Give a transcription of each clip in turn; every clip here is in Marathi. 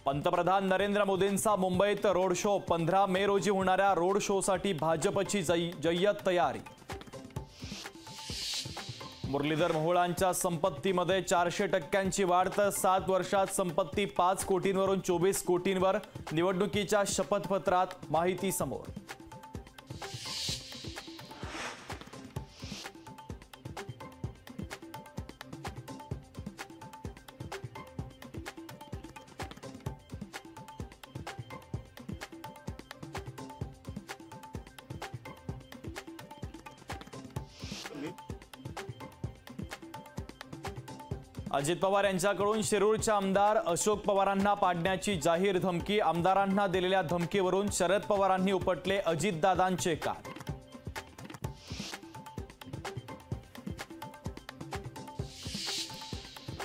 पंतप्रधान नरेंद्र मोदींचा मुंबईत रोड शो 15 मे रोजी होणाऱ्या रोड शोसाठी भाजपची जय्यत तयारी। मुरलीधर मोहोळांच्या संपत्तीमध्ये 400% वाढ तर 7 वर्षात संपत्ती 5 कोटींवरून 24 कोटींवर। निवडणुकीच्या शपथपत्रात माहिती समोर। अजित पवार यांच्याकडून शिरूरच्या आमदार अशोक पवारांना पाडण्याची जाहीर धमकी। आमदारांना दिलेल्या धमकीवरून शरद पवारांनी उपटले अजितदादांचे कान।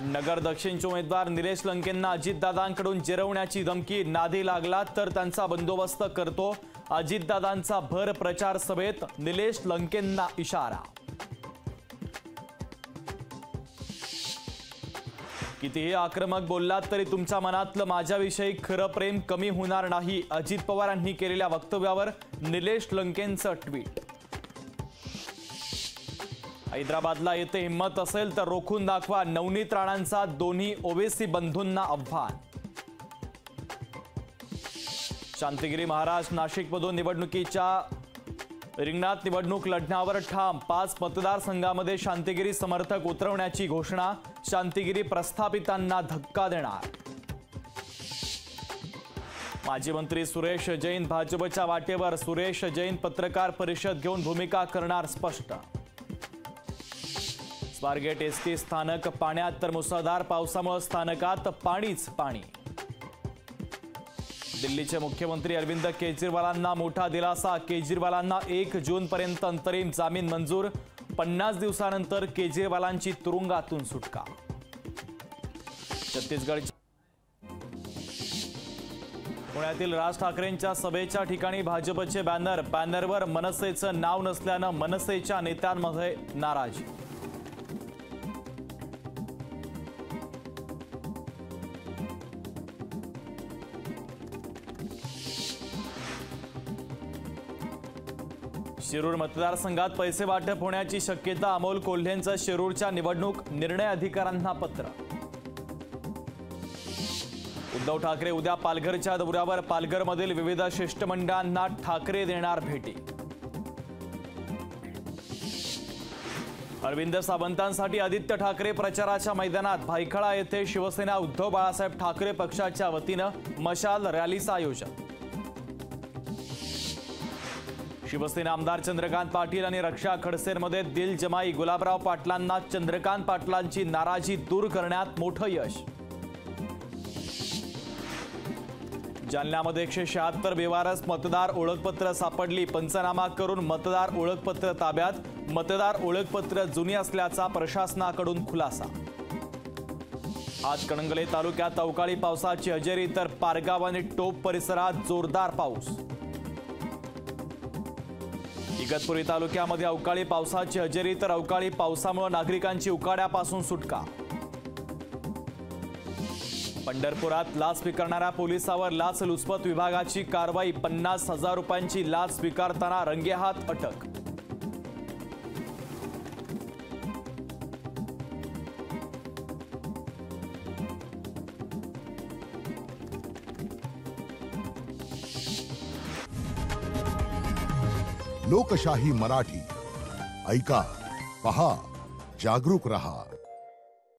नगर दक्षिणचे उमेदवार निलेश लंकेंना अजितदादांकडून जिरवण्याची धमकी। नादी लागला तर त्यांचा बंदोबस्त करतो। अजितदादांचा भर प्रचार सभेत निलेश लंकेंना इशारा। कितीही आक्रमक बोललात तरी तुमच्या मनातलं माझ्याविषयी खरं प्रेम कमी होणार नाही। अजित पवारांनी केलेल्या वक्तव्यावर निलेश लंकेंचं ट्विट। हैदराबादला येथे हिम्मत असेल तर रोखून दाखवा। नवनीत राणांचा दोन्ही ओवेसी बंधूंना आव्हान। शांतिगिरी महाराज नाशिकमधून निवडणुकीच्या रिंगणात निवडणूक लढण्यावर ठाम। 5 मतदारसंघामध्ये शांतिगिरी समर्थक उतरवण्याची घोषणा। शांतिगिरी प्रस्थापितांना धक्का देणार। माजी मंत्री सुरेश जैन भाजपच्या वाटेवर। सुरेश जैन पत्रकार परिषद घेऊन भूमिका करणार स्पष्ट। स्वारगेट एसटी स्थानक पाण्यात तर मुसळधार पावसामुळे स्थानकात पाणीच पाणी। दिल्लीचे मुख्यमंत्री अरविंद केजरीवालांना मोठा दिलासा। केजरीवालांना 1 जूनपर्यंत अंतरिम जामीन मंजूर। 50 दिवसानंतर केजरीवालांची तुरुंगातून सुटका। छत्तीसगड पुण्यातील राज ठाकरेंच्या सभेच्या ठिकाणी भाजपचे बॅनर। बॅनरवर मनसेचं नाव नसल्यानं मनसेच्या नेत्यांमध्ये नाराजी। शिरूर मतदारसंघात पैसे वाटप होण्याची शक्यता। अमोल कोल्हेंचं शिरूरच्या निवडणूक निर्णय अधिकाऱ्यांना पत्र। उद्धव ठाकरे उद्या पालघरच्या दौऱ्यावर। पालघरमधील विविध शिष्टमंडळांना ठाकरे देणार भेटी। अरविंद सावंतांसाठी आदित्य ठाकरे प्रचाराच्या मैदानात। भायखळा येथे शिवसेना उद्धव बाळासाहेब ठाकरे पक्षाच्या वतीनं मशाल रॅलीचं आयोजन। शिवसेना आमदार चंद्रकांत पाटील आणि रक्षा खडसेंमध्ये दिलजमाई। गुलाबराव पाटलांना चंद्रकांत पाटलांची नाराजी दूर करण्यात मोठं यश। जालन्यामध्ये 176 बेवारस मतदार ओळखपत्र सापडली। पंचनामा करून मतदार ओळखपत्र ताब्यात। मतदार ओळखपत्र जुनी असल्याचा प्रशासनाकडून खुलासा। आज कणंगले तालुक्यात अवकाळी पावसाची हजेरी तर पारगाव आणि टोप परिसरात जोरदार पाऊस। इगतपुरी तालुक्यामध्ये अवकाळी पावसाची हजेरी तर अवकाळी पावसामुळे नागरिकांची उकाड्यापासून सुटका। पंढरपुरात लाच स्वीकारणाऱ्या पोलिसावर लाचलुचपत विभागाची कारवाई। 50,000 रुपयांची लाच स्वीकारताना रंगेहात अटक। लोकशाही मराठी ऐका, पहा, जागरूक रहा।